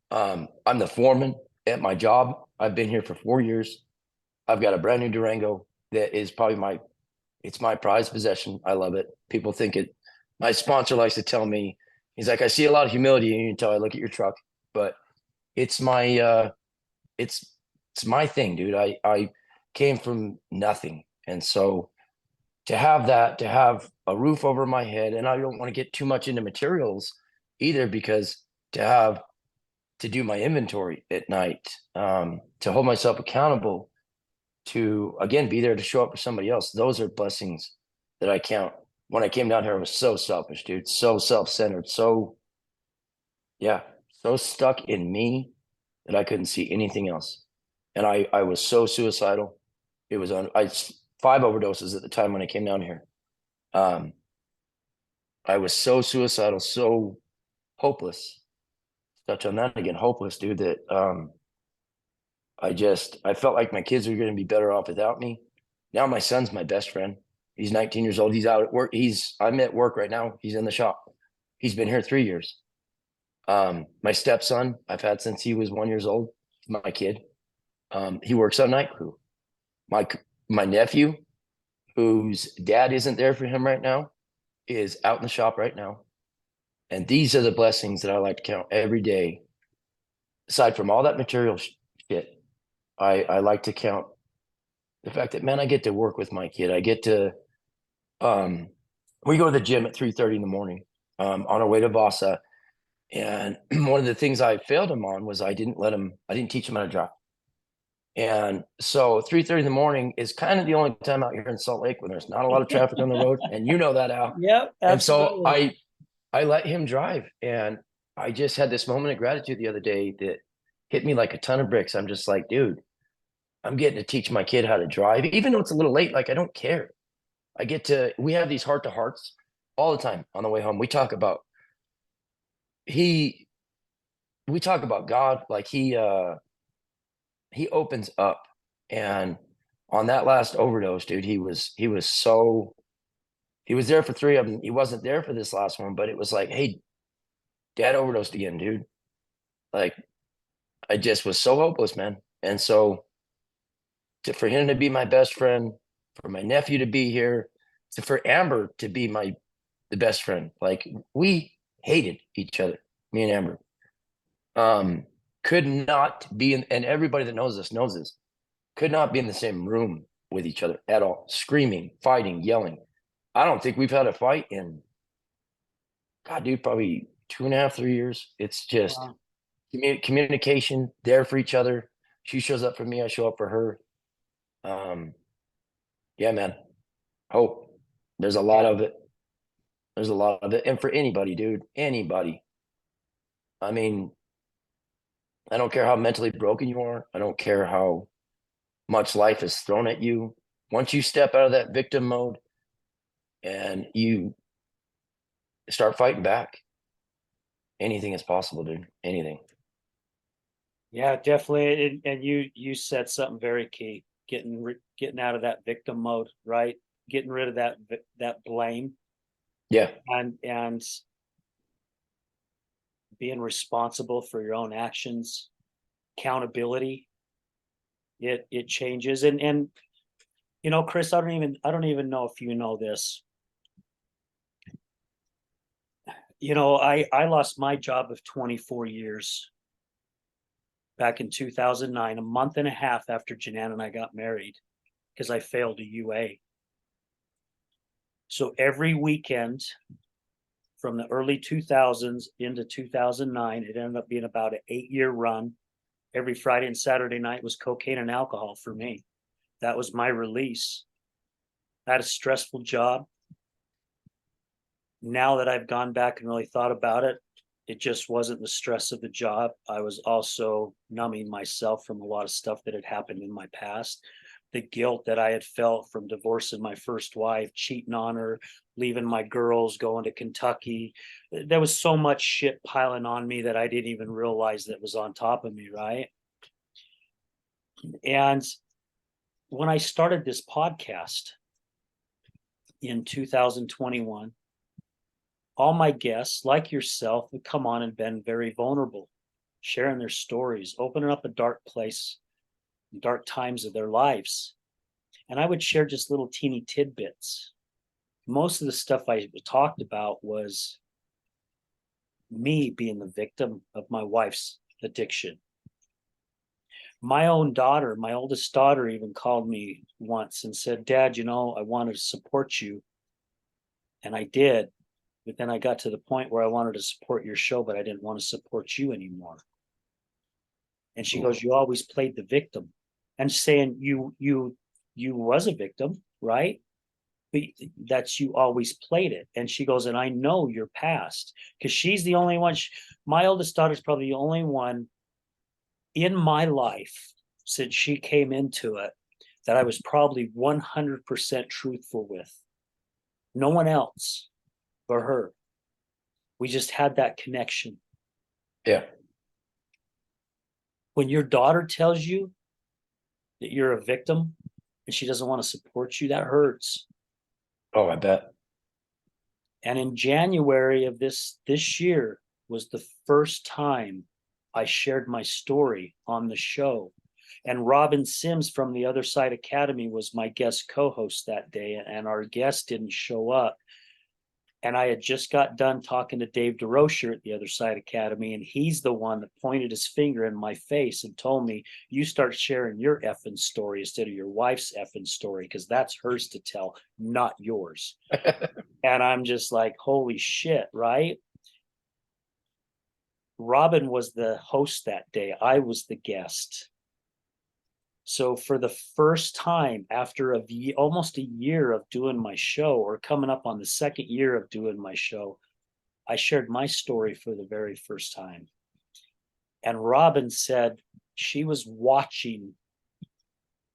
I'm the foreman at my job. I've been here for 4 years. I've got a brand new Durango that is probably it's my prized possession. I love it. People think it. My sponsor likes to tell me, he's like, I see a lot of humility in you until I look at your truck, but it's my it's it's my thing, dude. I came from nothing, and so to have that, to have a roof over my head, and I don't want to get too much into materials either, because to have to do my inventory at night, to hold myself accountable, to again be there to show up for somebody else. Those are blessings that I count. When I came down here, I was so selfish, dude, so self-centered, so yeah, so stuck in me that I couldn't see anything else. And I was so suicidal. It was on I 5 overdoses at the time when I came down here. Um, I was so suicidal, so hopeless. Touch on that again, hopeless, dude, that I felt like my kids were going to be better off without me. Now my son's my best friend. He's 19 years old. He's out at work. I'm at work right now. He's in the shop. He's been here 3 years. My stepson, I've had since he was 1 years old. My kid. He works on night crew. My my nephew, whose dad isn't there for him right now, is out in the shop right now. And these are the blessings that I like to count every day. Aside from all that material shit, I like to count the fact that, man, I get to work with my kid. I get to um we go to the gym at 3:30 in the morning, on our way to Vasa. And one of the things I failed him on was I didn't teach him how to drive. And so 3:30 in the morning is kind of the only time out here in Salt Lake when there's not a lot of traffic on the road. And you know that, Al. Yep, And so absolutely. I let him drive. And I just had this moment of gratitude the other day that hit me like a ton of bricks. I'm just like, dude, I'm getting to teach my kid how to drive, even though it's a little late. Like, I don't care. We have these heart to hearts all the time on the way home. He, we talk about God. Like he opens up. And on that last overdose, dude, he was there for 3 of them. He wasn't there for this last one, but it was like, hey, dad overdosed again, dude. Like, I just was so hopeless, man. And so for him to be my best friend, for my nephew to be here, for Amber to be the best friend. Like, we hated each other, me and Amber. Could not be in, and everybody that knows this, could not be in the same room with each other at all. Screaming, fighting, yelling. I don't think we've had a fight in, God, dude, probably 2.5, 3 years. It's just Wow. communication, there for each other. She shows up for me, I show up for her. Um, yeah, man. Hope. There's a lot Yeah. of it. There's a lot of it. And for anybody, dude, anybody. I mean, I don't care how mentally broken you are. I don't care how much life is thrown at you. Once you step out of that victim mode and you start fighting back, anything is possible, dude. Anything. Yeah, definitely. And you said something very key. Getting out of that victim mode, right? Getting rid of that blame, Yeah. and being responsible for your own actions, accountability. It changes. And Chris, I don't even know if you know this. I lost my job of 24 years back in 2009, a month and a half after Janan and I got married, because I failed a UA. So every weekend from the early 2000s into 2009. It ended up being about an 8-year run. Every Friday and Saturday night was cocaine and alcohol for me. That was my release. I had a stressful job. Now that I've gone back and really thought about it, it just wasn't the stress of the job. I was also numbing myself from a lot of stuff that had happened in my past. The guilt that I had felt from divorcing my first wife, cheating on her, leaving my girls, going to Kentucky. There was so much shit piling on me that I didn't even realize that was on top of me, right? And when I started this podcast in 2021, all my guests, like yourself, would come on and been very vulnerable, sharing their stories, opening up a dark place, dark times of their lives. And I would share just little teeny tidbits. Most of the stuff I talked about was me being the victim of my wife's addiction. My own daughter, my oldest daughter, even called me once and said, Dad, I wanted to support you. And I did. But then I got to the point where I wanted to support your show, but I didn't want to support you anymore. And she goes, you always played the victim. And saying you was a victim, right? But that's, you always played it. And she goes, and I know your past, because she's the only one. My oldest daughter is probably the only one in my life since she came into it that I was probably 100% truthful with. No one else but her. We just had that connection. Yeah. When your daughter tells you that you're a victim and she doesn't want to support you, that hurts. Oh, I bet. And in January of this year was the first time I shared my story on the show. And Robin Sims from the Other Side Academy was my guest co-host that day, and our guest didn't show up. And I had just got done talking to Dave DeRocher at the Other Side Academy, and he's the one that pointed his finger in my face and told me, you start sharing your effing story instead of your wife's effing story, because that's hers to tell, not yours. And I'm just like, holy shit, right? Robin was the host that day. I was the guest. So for the first time after almost a year of doing my show, or coming up on the second year of doing my show, I shared my story for the very first time. And Robin said she was watching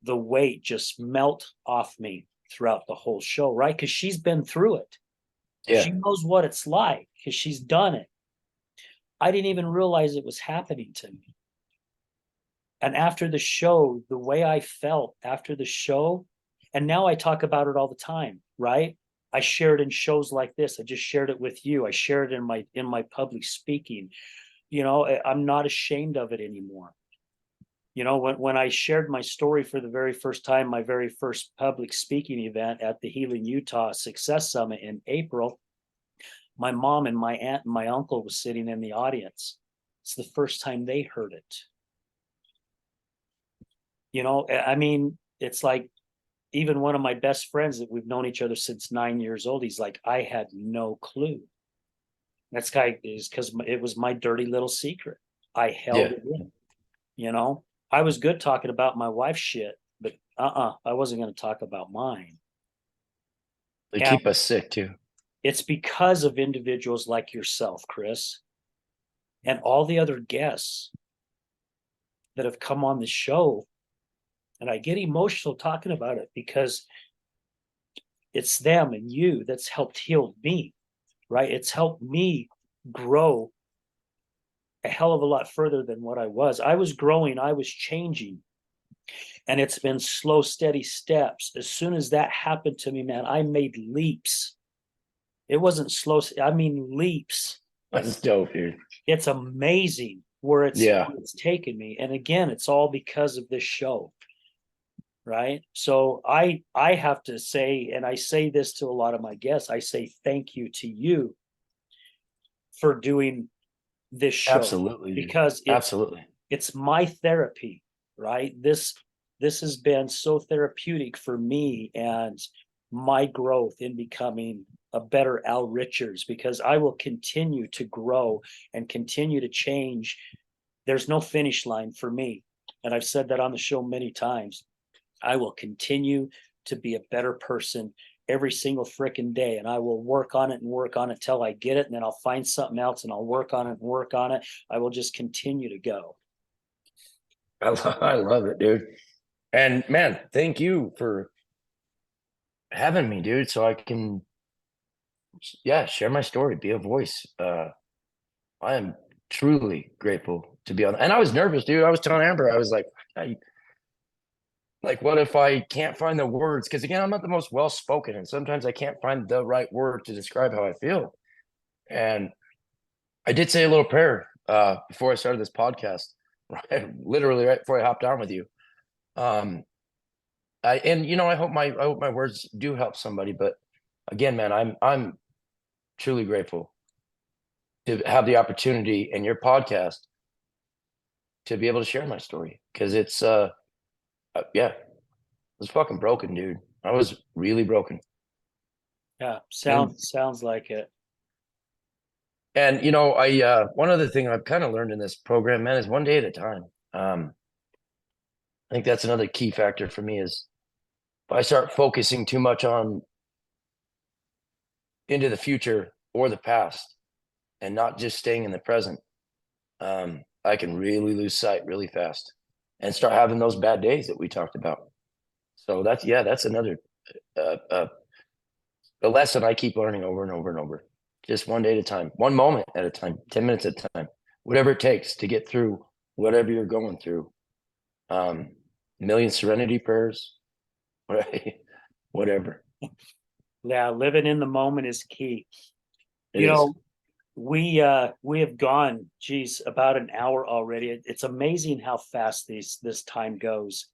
the weight just melt off me throughout the whole show, right? Because she's been through it. Yeah. She knows what it's like because she's done it. I didn't even realize it was happening to me. And after the show, the way I felt after the show, and now I talk about it all the time, right? I share it in shows like this. I just shared it with you. I share it in my public speaking. I'm not ashamed of it anymore. When I shared my story for the very first time, my very first public speaking event at the Healing Utah Success Summit in April, my mom and my aunt and my uncle was sitting in the audience. It's the first time they heard it. It's like, even one of my best friends that we've known each other since 9 years old, he's like, I had no clue. That's guy is because it was my dirty little secret. I held it in. I was good talking about my wife's shit, but I wasn't going to talk about mine. They keep us sick too. It's because of individuals like yourself, Chris, and all the other guests that have come on the show. And I get emotional talking about it because it's them and you that's helped heal me, right? It's helped me grow a hell of a lot further than what I was. I was growing, I was changing. And it's been slow, steady steps. As soon as that happened to me, man, I made leaps. It wasn't slow, leaps. That's dope, dude. It's amazing where it's taken me. And again, it's all because of this show. Right. So I have to say, and I say this to a lot of my guests, I say thank you to you for doing this show. Absolutely. Because it's my therapy, right? This has been so therapeutic for me and my growth in becoming a better Al Richards, because I will continue to grow and continue to change. There's no finish line for me. And I've said that on the show many times. I will continue to be a better person every single freaking day. And I will work on it and work on it till I get it. And then I'll find something else and I'll work on it and work on it. I will just continue to go. I love it, dude. And man, thank you for having me, dude. So I can, share my story, be a voice. I am truly grateful to be on. And I was nervous, dude. I was telling Amber, I was like, what if I can't find the words? Because again, I'm not the most well spoken, and sometimes I can't find the right word to describe how I feel. And I did say a little prayer before I started this podcast, right? Literally right before I hopped on with you. I hope my words do help somebody. But again, man, I'm truly grateful to have the opportunity in your podcast to be able to share my story, because it's I was fucking broken, dude. I was really broken. Yeah, sounds like it. And I one other thing I've kind of learned in this program, man, is one day at a time. I think that's another key factor for me is if I start focusing too much on into the future or the past and not just staying in the present, I can really lose sight really fast and start having those bad days that we talked about. So that's another a lesson I keep learning over and over and over. Just one day at a time, one moment at a time, 10 minutes at a time, whatever it takes to get through whatever you're going through. Million serenity prayers, right? Whatever. Yeah, living in the moment is key. It is. We have gone, geez, about an hour already. It's amazing how fast this time goes.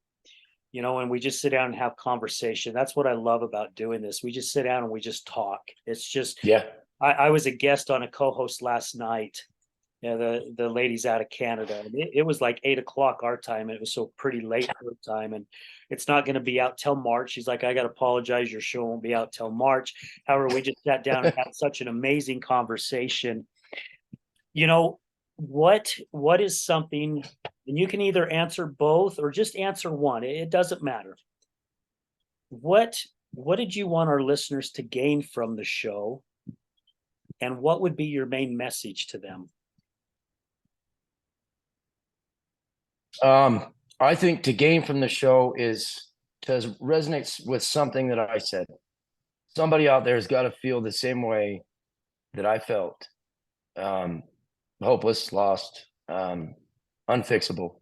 And we just sit down and have conversation. That's what I love about doing this. We just sit down and we just talk. It's just, Yeah. I was a guest on a co-host last night. The ladies out of Canada. And it was like 8 o'clock our time. And it was so pretty late her time. And it's not going to be out till March. She's like, I got to apologize. Your show won't be out till March. However, we just sat down and had such an amazing conversation. What is something, and you can either answer both or just answer one. It doesn't matter. What did you want our listeners to gain from the show? And what would be your main message to them? I think to gain from the show is to resonate with something that I said. Somebody out there has got to feel the same way that I felt. Hopeless, lost, unfixable.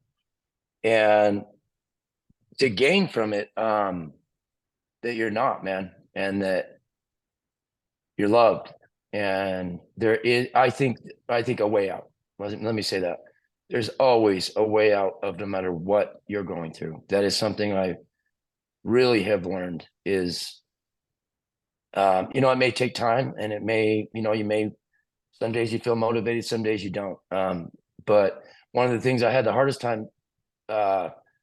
And to gain from it, that you're not, man, and that you're loved. And there is, I think a way out. Let me say that. There's always a way out of no matter what you're going through. That is something I really have learned is, it may take time, and it may, some days you feel motivated, some days you don't. But one of the things I had the hardest time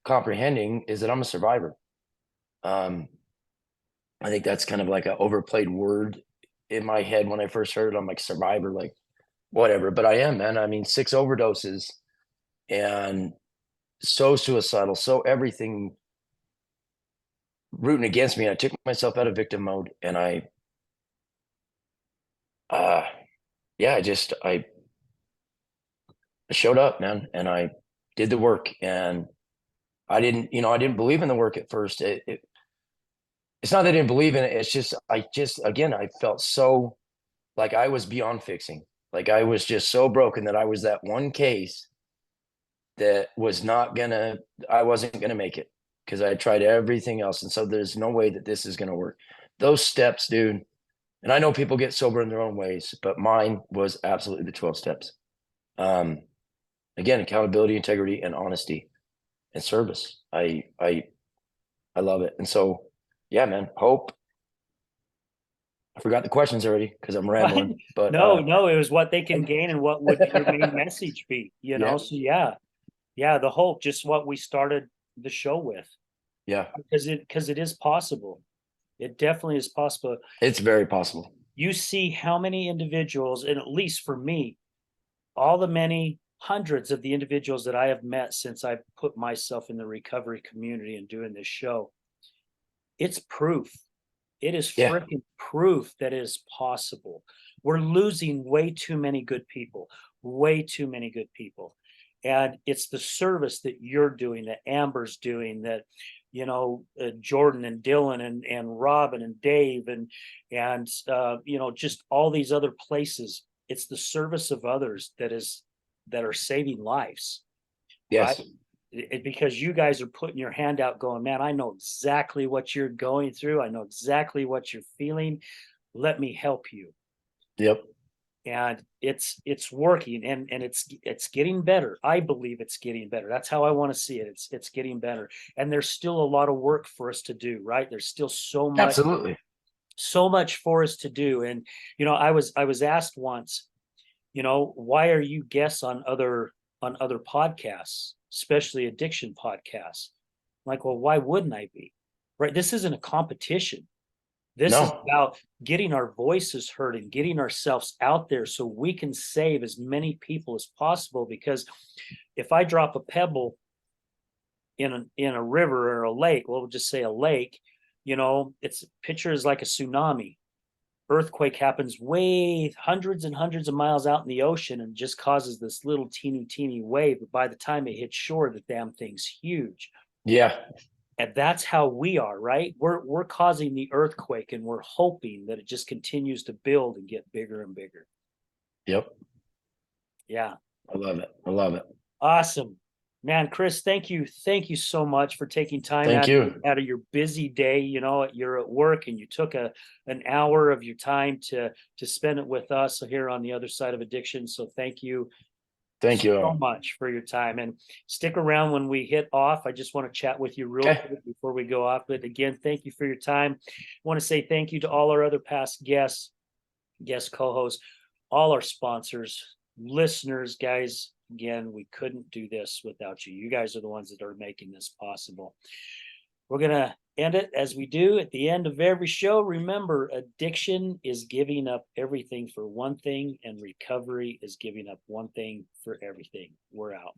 comprehending is that I'm a survivor. I think that's kind of like an overplayed word in my head when I first heard it. I'm like, survivor, like whatever. But I am, man. I mean, 6 overdoses and so suicidal, so everything rooting against me. I took myself out of victim mode, and I showed up, man, and I did the work. And I didn't believe in the work at first. It's not that I didn't believe in it. It's just, again, I felt so like I was beyond fixing. Like I was just so broken that I was that one case that I wasn't gonna make it because I tried everything else. And so there's no way that this is gonna work. Those steps, dude. And I know people get sober in their own ways, but mine was absolutely the 12 steps. Again, accountability, integrity, and honesty and service. I love it. And so, yeah, man, hope. I forgot the questions already because I'm rambling. But no, it was what they can gain and what would your main message be, Yeah. So yeah, the hope, just what we started the show with. Yeah. Because it is possible. It definitely is possible. It's very possible. you see how many individuals, and at least for me, all the many hundreds of the individuals that I have met since I've put myself in the recovery community and doing this show, it's proof. It is Yeah. freaking proof that it is possible. We're losing way too many good people, way too many good people. And it's the service that you're doing, that Amber's doing, that Jordan and Dylan and Robin and Dave and just all these other places. It's the service of others that are saving lives, right? Yes. Because you guys are putting your hand out going, man, I know exactly what you're going through. I know exactly what you're feeling. Let me help you. Yep. And it's working, and it's getting better. I believe it's getting better. That's how I want to see it. It's getting better. And there's still a lot of work for us to do, right? There's still Absolutely. so much for us to do. And I was asked once, why are you guests on other podcasts, especially addiction podcasts? I'm like, well, why wouldn't I be? Right? This isn't a competition. This is No. about getting our voices heard and getting ourselves out there so we can save as many people as possible. Because if I drop a pebble in a river or a lake, well, we'll just say a lake, it's picture is like a tsunami. Earthquake happens way hundreds and hundreds of miles out in the ocean and just causes this little teeny wave. But by the time it hits shore, the damn thing's huge. Yeah. And that's how we are, right? We're causing the earthquake, and we're hoping that it just continues to build and get bigger and bigger. Yep. Yeah. I love it. I love it. Awesome. Man, Chris, thank you. Thank you so much for taking time Thank you. out of your busy day. You're at work and you took an hour of your time to spend it with us here on the other side of addiction. So thank you Thank so you. much for your time, and stick around when we hit off. I just want to chat with you real Okay. quick before we go off. But again, thank you for your time. I want to say thank you to all our other past guests, guest co-hosts, all our sponsors, listeners, guys. Again, we couldn't do this without you. You guys are the ones that are making this possible. We're going to end it as we do at the end of every show. Remember, addiction is giving up everything for one thing, and recovery is giving up one thing for everything. We're out.